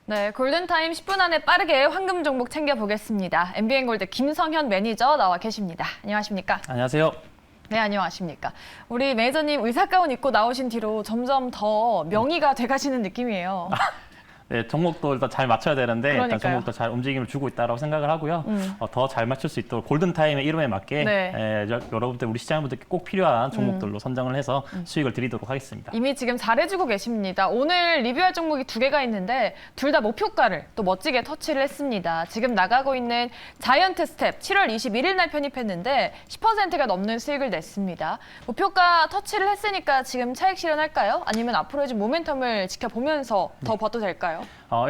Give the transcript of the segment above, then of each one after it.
네, 골든타임 10분 안에 빠르게 황금 종목 챙겨보겠습니다. MBN골드 김성현 매니저 나와 계십니다. 안녕하십니까? 안녕하세요. 네, 안녕하십니까? 우리 매니저님 의사 가운 입고 나오신 뒤로 점점 더 명의가 돼가시는 느낌이에요. 네, 종목도 일단 잘 맞춰야 되는데 그러니까요. 일단 종목도 잘 움직임을 주고 있다고 생각을 하고요. 더 잘 맞출 수 있도록 골든타임의 이름에 맞게 네. 여러분들 우리 시장분들께 꼭 필요한 종목들로 선정을 해서 수익을 드리도록 하겠습니다. 이미 지금 잘해주고 계십니다. 오늘 리뷰할 종목이 두 개가 있는데 둘 다 목표가를 또 멋지게 터치를 했습니다. 지금 나가고 있는 자이언트 스텝 7월 21일 날 편입했는데 10%가 넘는 수익을 냈습니다. 목표가 터치를 했으니까 지금 차익 실현할까요? 아니면 앞으로 좀 모멘텀을 지켜보면서 더 봐도 될까요?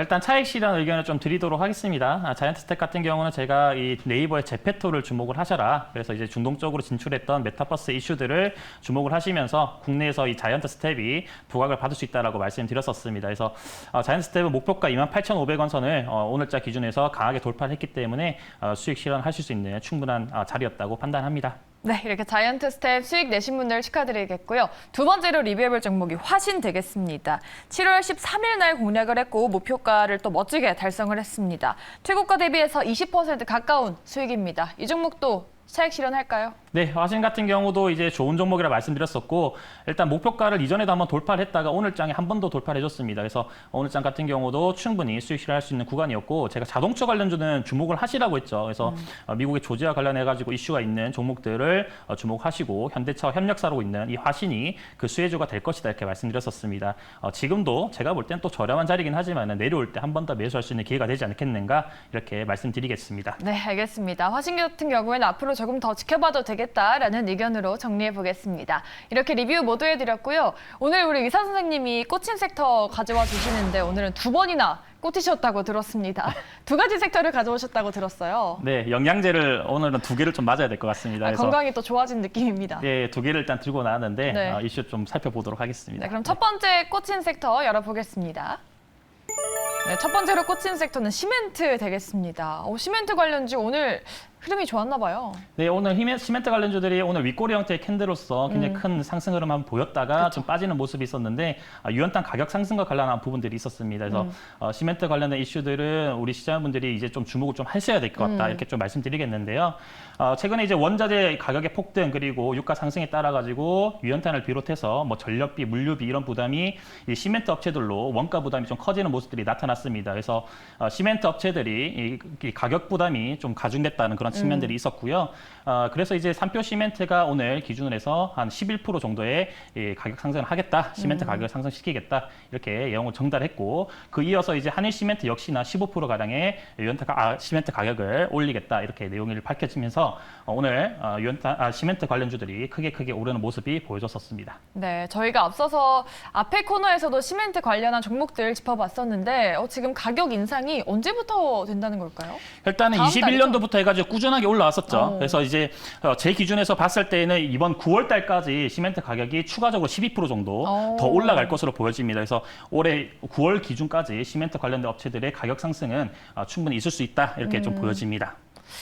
일단 차익 실현 의견을 좀 드리도록 하겠습니다. 자이언트 스텝 같은 경우는 제가 이 네이버의 제페토를 주목을 하셔라. 그래서 이제 중동적으로 진출했던 메타버스 이슈들을 주목을 하시면서 국내에서 이 자이언트 스텝이 부각을 받을 수 있다라고 말씀드렸었습니다. 그래서 자이언트 스텝은 목표가 28,500원 선을 오늘자 기준에서 강하게 돌파를 했기 때문에 수익 실현하실 수 있는 충분한 자리였다고 판단합니다. 네, 이렇게 자이언트 스텝 수익 내신 분들 축하드리겠고요. 두 번째로 리뷰해볼 종목이 화신 되겠습니다. 7월 13일 날 공략을 했고 목표가를 또 멋지게 달성을 했습니다. 최고가 대비해서 20% 가까운 수익입니다. 이 종목도 차익 실현할까요? 네, 화신 같은 경우도 이제 좋은 종목이라 말씀드렸었고 일단 목표가를 이전에도 한번 돌파를 했다가 오늘장에 한 번 더 돌파를 해줬습니다. 그래서 오늘장 같은 경우도 충분히 수익 실현할 수 있는 구간이었고 제가 자동차 관련주는 주목을 하시라고 했죠. 그래서 미국의 조지와 관련해가지고 이슈가 있는 종목들을 주목하시고 현대차와 협력사로 있는 이 화신이 그 수혜주가 될 것이다 이렇게 말씀드렸었습니다. 지금도 제가 볼 땐 또 저렴한 자리긴 하지만 내려올 때 한 번 더 매수할 수 있는 기회가 되지 않겠는가 이렇게 말씀드리겠습니다. 네, 알겠습니다. 화신 같은 경우에는 앞으로 조금 더 지켜봐도 되겠다라는 의견으로 정리해 보겠습니다. 이렇게 리뷰 모두 해드렸고요. 오늘 우리 의사 선생님이 꽂힌 섹터 가져와 주시는데 오늘은 두 번이나 꽂히셨다고 들었습니다. 두 가지 섹터를 가져오셨다고 들었어요. 네, 영양제를 오늘은 두 개를 좀 맞아야 될 것 같습니다. 그래서 건강이 또 좋아진 느낌입니다. 네, 두 개를 일단 들고 나왔는데 네. 이슈 좀 살펴보도록 하겠습니다. 네, 그럼 첫 번째 꽂힌 섹터 열어보겠습니다. 네, 첫 번째로 꽂힌 섹터는 시멘트 되겠습니다. 시멘트 관련주 오늘 흐름이 좋았나 봐요. 네, 오늘 시멘트 관련주들이 오늘 윗꼬리 형태의 캔들로서 굉장히 큰 상승 흐름 한번 보였다가 좀 빠지는 모습이 있었는데 유연탄 가격 상승과 관련한 부분들이 있었습니다. 그래서 시멘트 관련된 이슈들은 우리 시장분들이 이제 좀 주목을 좀 하셔야 될 것 같다 이렇게 좀 말씀드리겠는데요. 최근에 이제 원자재 가격의 폭등 그리고 유가 상승에 따라 가지고 유연탄을 비롯해서 뭐 전력비, 물류비 이런 부담이 이 시멘트 업체들로 원가 부담이 좀 커지는 모습들이 나타났습니다. 그래서 시멘트 업체들이 이 가격 부담이 좀 가중됐다는 그런 측면들이 있었고요. 그래서 이제 삼표 시멘트가 오늘 기준으로 해서 한 11% 정도의 가격 상승을 하겠다. 시멘트 가격을 상승시키겠다. 이렇게 내용을 전달했고 그 이어서 이제 한일 시멘트 역시나 15%가량의 시멘트 가격을 올리겠다. 이렇게 내용이 밝혀지면서 오늘 시멘트 관련주들이 크게 오르는 모습이 보여졌었습니다. 네, 저희가 앞서서 앞에 코너에서도 시멘트 관련한 종목들 짚어봤었는데 지금 가격 인상이 언제부터 된다는 걸까요? 일단은 21년도부터 해가지고 꾸준하게 올라왔었죠. 그래서 이제 제 기준에서 봤을 때는 이번 9월 달까지 시멘트 가격이 추가적으로 12% 정도 더 올라갈 것으로 보여집니다. 그래서 올해 9월 기준까지 시멘트 관련된 업체들의 가격 상승은 충분히 있을 수 있다. 이렇게 좀 보여집니다.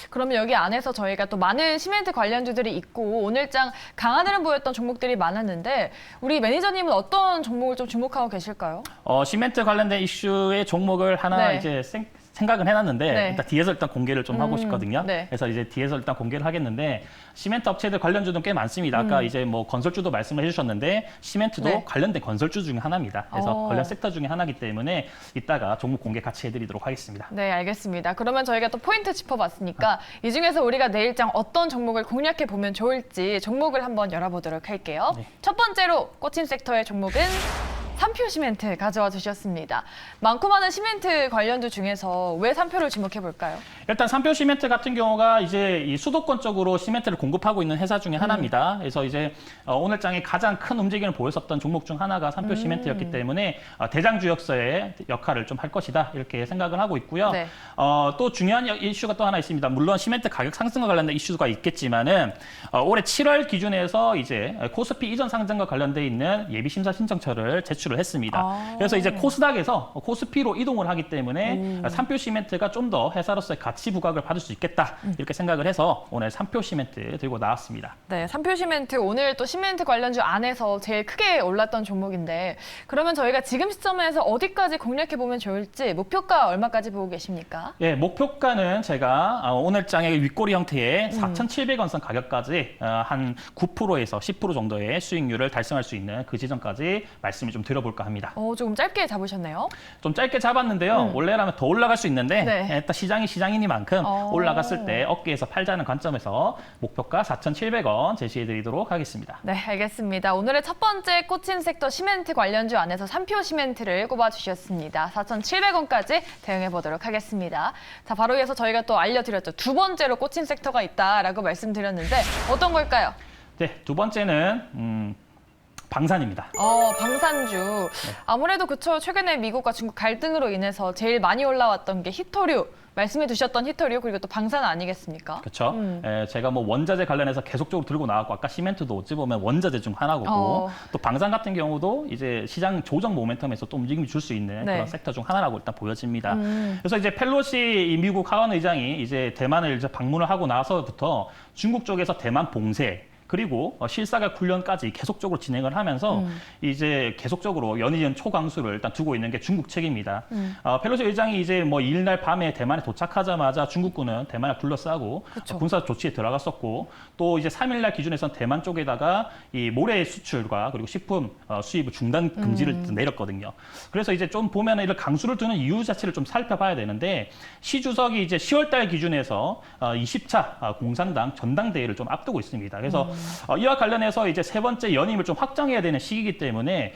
그러면 여기 안에서 저희가 또 많은 시멘트 관련주들이 있고 오늘장 강한 흐름 보였던 종목들이 많았는데 우리 매니저님은 어떤 종목을 좀 주목하고 계실까요? 시멘트 관련된 이슈의 종목을 하나 네. 이제 생각은 해놨는데 네. 일단 뒤에서 일단 공개를 좀 하고 싶거든요. 네. 그래서 이제 뒤에서 일단 공개를 하겠는데 시멘트 업체들 관련주도 꽤 많습니다. 아까 이제 뭐 건설주도 말씀을 해주셨는데 시멘트도 네. 관련된 건설주 중에 하나입니다. 그래서 관련 섹터 중에 하나이기 때문에 이따가 종목 공개 같이 해드리도록 하겠습니다. 네, 알겠습니다. 그러면 저희가 또 포인트 짚어봤으니까 이 중에서 우리가 내일장 어떤 종목을 공략해 보면 좋을지 종목을 한번 열어보도록 할게요. 네. 첫 번째로 꽂힌 섹터의 종목은 삼표 시멘트 가져와 주셨습니다. 많고 많은 시멘트 관련주 중에서 왜 삼표를 주목해 볼까요? 일단 삼표 시멘트 같은 경우가 이제 이 수도권 쪽으로 시멘트를 공급하고 있는 회사 중에 하나입니다. 그래서 이제 오늘장에 가장 큰 움직임을 보였었던 종목 중 하나가 삼표 시멘트였기 때문에 대장주역서의 역할을 좀 할 것이다 이렇게 생각을 하고 있고요. 네. 또 중요한 이슈가 또 하나 있습니다. 물론 시멘트 가격 상승과 관련된 이슈가 있겠지만은 올해 7월 기준에서 이제 코스피 이전 상장과 관련돼 있는 예비 심사 신청서를 제출 제출을 했습니다. 아. 그래서 이제 코스닥에서 코스피로 이동을 하기 때문에 삼표 시멘트가 좀 더 회사로서의 가치 부각을 받을 수 있겠다 이렇게 생각을 해서 오늘 삼표 시멘트 들고 나왔습니다. 네, 삼표 시멘트 오늘 또 시멘트 관련주 안에서 제일 크게 올랐던 종목인데 그러면 저희가 지금 시점에서 어디까지 공략해 보면 좋을지 목표가 얼마까지 보고 계십니까? 예, 목표가는 제가 오늘 장의 윗꼬리 형태의 4,700원 선 가격까지 한 9%에서 10% 정도의 수익률을 달성할 수 있는 그 지점까지 말씀을 좀 드려볼까 합니다. 조금 짧게 잡으셨네요. 좀 짧게 잡았는데요. 원래라면 더 올라갈 수 있는데 네. 일단 시장이 시장이니만큼 올라갔을 때 어깨에서 팔자는 관점에서 목표가 4,700원 제시해드리도록 하겠습니다. 네, 알겠습니다. 오늘의 첫 번째 꽂힌 섹터 시멘트 관련주 안에서 삼표 시멘트를 꼽아주셨습니다. 4,700원까지 대응해 보도록 하겠습니다. 자, 바로 이어서 저희가 또 알려드렸죠. 두 번째로 꽂힌 섹터가 있다라고 말씀드렸는데 어떤 걸까요? 네, 두 번째는 방산입니다. 방산주. 아무래도 그쵸. 최근에 미국과 중국 갈등으로 인해서 제일 많이 올라왔던 게 히토류. 말씀해 주셨던 히토류 그리고 또 방산 아니겠습니까? 그렇죠. 제가 뭐 원자재 관련해서 계속적으로 들고 나왔고 아까 시멘트도 어찌 보면 원자재 중 하나고 또 방산 같은 경우도 이제 시장 조정 모멘텀에서 또 움직임을 줄 수 있는 네. 그런 섹터 중 하나라고 일단 보여집니다. 그래서 이제 펠로시 이 미국 하원 의장이 이제 대만을 이제 방문을 하고 나서부터 중국 쪽에서 대만 봉쇄 그리고 실사각 훈련까지 계속적으로 진행을 하면서 이제 계속적으로 연이은 초강수를 일단 두고 있는 게 중국 측입니다. 펠로시 의장이 이제 뭐 2일날 밤에 대만에 도착하자마자 중국군은 대만을 둘러싸고 그쵸. 군사 조치에 들어갔었고 또 이제 3일날 기준에선 대만 쪽에다가 이 모래 수출과 그리고 식품 수입 중단 금지를 내렸거든요. 그래서 이제 좀 보면 이런 강수를 두는 이유 자체를 좀 살펴봐야 되는데 시 주석이 이제 10월달 기준에서 20차 공산당 전당대회를 좀 앞두고 있습니다. 그래서 이와 관련해서 이제 세 번째 연임을 좀 확장해야 되는 시기이기 때문에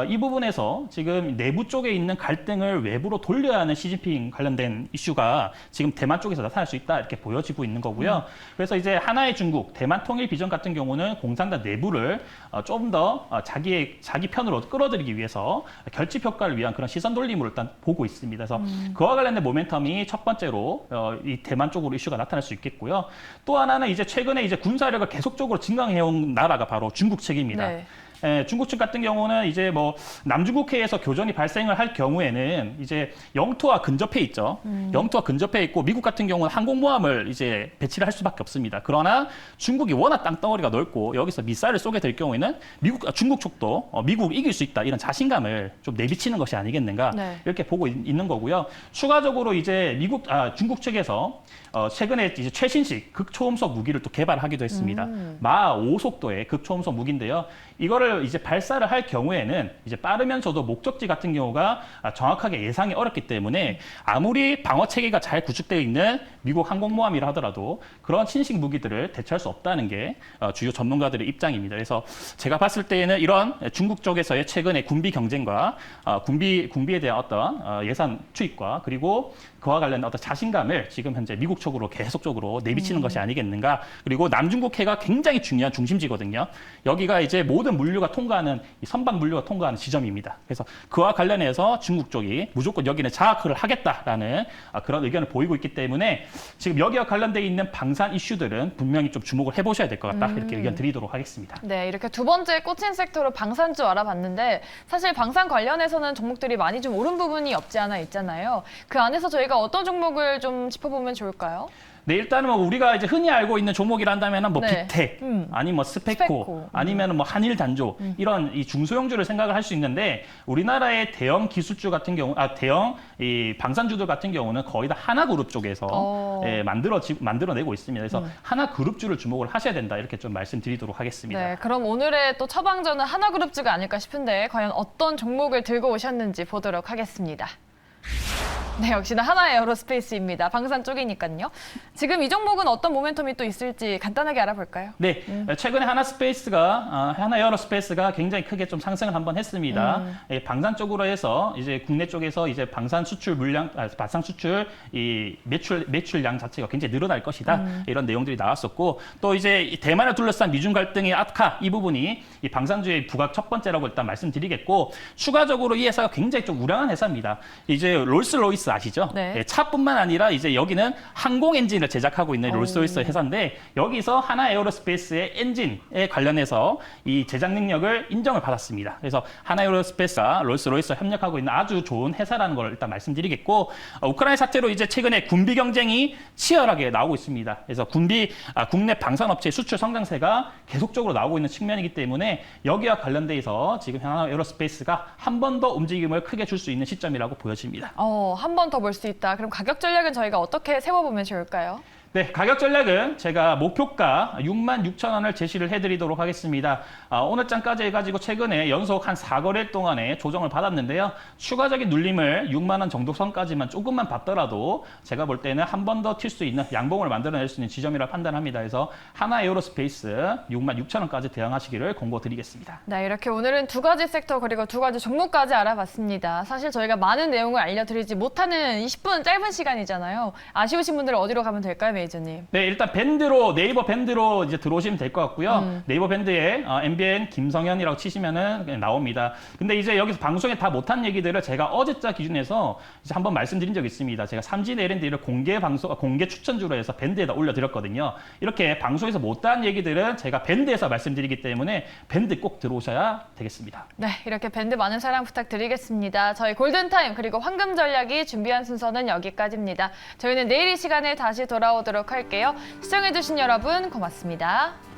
이 부분에서 지금 내부 쪽에 있는 갈등을 외부로 돌려야 하는 시진핑 관련된 이슈가 지금 대만 쪽에서 나타날 수 있다 이렇게 보여지고 있는 거고요. 그래서 이제 하나의 중국, 대만 통일 비전 같은 경우는 공산당 내부를 좀 더 자기 편으로 끌어들이기 위해서 결집 효과를 위한 그런 시선 돌림으로 일단 보고 있습니다. 그래서 그와 관련된 모멘텀이 첫 번째로 이 대만 쪽으로 이슈가 나타날 수 있겠고요. 또 하나는 이제 최근에 이제 군사력을 계속적으로 증강해온 나라가 바로 중국 측입니다. 네. 중국 측 같은 경우는 이제 뭐 남중국해에서 교전이 발생을 할 경우에는 이제 영토와 근접해 있죠. 영토와 근접해 있고 미국 같은 경우는 항공모함을 이제 배치를 할 수밖에 없습니다. 그러나 중국이 워낙 땅덩어리가 넓고 여기서 미사일을 쏘게 될 경우에는 중국 측도 미국 이길 수 있다 이런 자신감을 좀 내비치는 것이 아니겠는가 네. 이렇게 보고 있는 거고요. 추가적으로 이제 중국 측에서 최근에 이제 최신식 극초음속 무기를 또 개발하기도 했습니다. 마 5속도의 극초음속 무기인데요. 이거를 이제 발사를 할 경우에는 이제 빠르면서도 목적지 같은 경우가 정확하게 예상이 어렵기 때문에 아무리 방어 체계가 잘 구축되어 있는 미국 항공모함이라 하더라도 그런 신식 무기들을 대처할 수 없다는 게 주요 전문가들의 입장입니다. 그래서 제가 봤을 때에는 이런 중국 쪽에서의 최근의 군비 경쟁과 군비에 대한 어떤 예산 투입과 그리고 그와 관련된 어떤 자신감을 지금 현재 미국 쪽으로 계속적으로 내비치는 것이 아니겠는가. 그리고 남중국해가 굉장히 중요한 중심지거든요. 여기가 이제 모든 물류가 통과하는 이 선박 물류가 통과하는 지점입니다. 그래서 그와 관련해서 중국 쪽이 무조건 여기는 장악을 하겠다라는 그런 의견을 보이고 있기 때문에 지금 여기와 관련돼 있는 방산 이슈들은 분명히 좀 주목을 해보셔야 될 것 같다. 이렇게 의견 드리도록 하겠습니다. 네, 이렇게 두 번째 꽂힌 섹터로 방산주 알아봤는데 사실 방산 관련해서는 종목들이 많이 좀 오른 부분이 없지 않아 있잖아요. 그 안에서 저희가 어떤 종목을 좀 짚어보면 좋을까요? 네, 일단은 뭐 우리가 이제 흔히 알고 있는 종목이란다면은 뭐 네. 빅텍, 아니면 뭐 스페코, 아니면은 뭐 한일 단조 이런 이 중소형주를 생각을 할 수 있는데 우리나라의 대형 기술주 같은 경우, 대형 이 방산주들 같은 경우는 거의 다 하나그룹 쪽에서 만들어내고 있습니다. 그래서 하나그룹주를 주목을 하셔야 된다 이렇게 좀 말씀드리도록 하겠습니다. 네, 그럼 오늘의 또 처방전은 하나그룹주가 아닐까 싶은데 과연 어떤 종목을 들고 오셨는지 보도록 하겠습니다. 네, 역시나 하나의 에어로스페이스입니다. 방산 쪽이니까요. 지금 이 종목은 어떤 모멘텀이 또 있을지 간단하게 알아볼까요? 네, 최근에 하나 에어로스페이스가 굉장히 크게 좀 상승을 한번 했습니다. 방산 쪽으로 해서 이제 국내 쪽에서 이제 방산 수출 이 매출량 자체가 굉장히 늘어날 것이다. 이런 내용들이 나왔었고 또 이제 이 대만을 둘러싼 미중 갈등의 악화 이 부분이 이 방산주의 부각 첫 번째라고 일단 말씀드리겠고 추가적으로 이 회사가 굉장히 좀 우량한 회사입니다. 이제 롤스로이스 롤스로이스 아시죠? 네. 예, 차뿐만 아니라 이제 여기는 항공 엔진을 제작하고 있는 오. 롤스로이스 회사인데 여기서 하나 에어로스페이스의 엔진에 관련해서 이 제작 능력을 인정을 받았습니다. 그래서 하나 에어로스페이스가 롤스로이스와 협력하고 있는 아주 좋은 회사라는 걸 일단 말씀드리겠고 우크라이나 사태로 이제 최근에 군비 경쟁이 치열하게 나오고 있습니다. 그래서 국내 방산업체 수출 성장세가 계속적으로 나오고 있는 측면이기 때문에 여기와 관련돼서 지금 하나 에어로스페이스가 한 번 더 움직임을 크게 줄 수 있는 시점이라고 보여집니다. 한 번 더 볼 수 있다. 그럼 가격 전략은 저희가 어떻게 세워보면 좋을까요? 네, 가격 전략은 제가 목표가 66,000원을 제시를 해드리도록 하겠습니다. 오늘장까지 해가지고 최근에 연속 한 4거래일 동안에 조정을 받았는데요. 추가적인 눌림을 6만 원 정도 선까지만 조금만 받더라도 제가 볼 때는 한 번 더 튈 수 있는 양봉을 만들어낼 수 있는 지점이라 판단합니다. 그래서 하나 에어로스페이스 66,000원까지 대응하시기를 공고드리겠습니다. 네, 이렇게 오늘은 두 가지 섹터 그리고 두 가지 종목까지 알아봤습니다. 사실 저희가 많은 내용을 알려드리지 못하는 20분 짧은 시간이잖아요. 아쉬우신 분들은 어디로 가면 될까요, 메이저님? 네, 일단 네이버 밴드로 이제 들어오시면 될 것 같고요. 네이버 밴드에 MBN 김성현이라고 치시면은 그냥 나옵니다. 근데 이제 여기서 방송에 다 못한 얘기들을 제가 어제자 기준에서 이제 한번 말씀드린 적이 있습니다. 제가 삼진 L&D를 공개 추천주로 해서 밴드에다 올려드렸거든요. 이렇게 방송에서 못한 얘기들은 제가 밴드에서 말씀드리기 때문에 밴드 꼭 들어오셔야 되겠습니다. 네, 이렇게 밴드 많은 사랑 부탁드리겠습니다. 저희 골든타임 그리고 황금 전략이 준비한 순서는 여기까지입니다. 저희는 내일 이 시간에 다시 돌아오도록 할게요. 시청해주신 여러분 고맙습니다.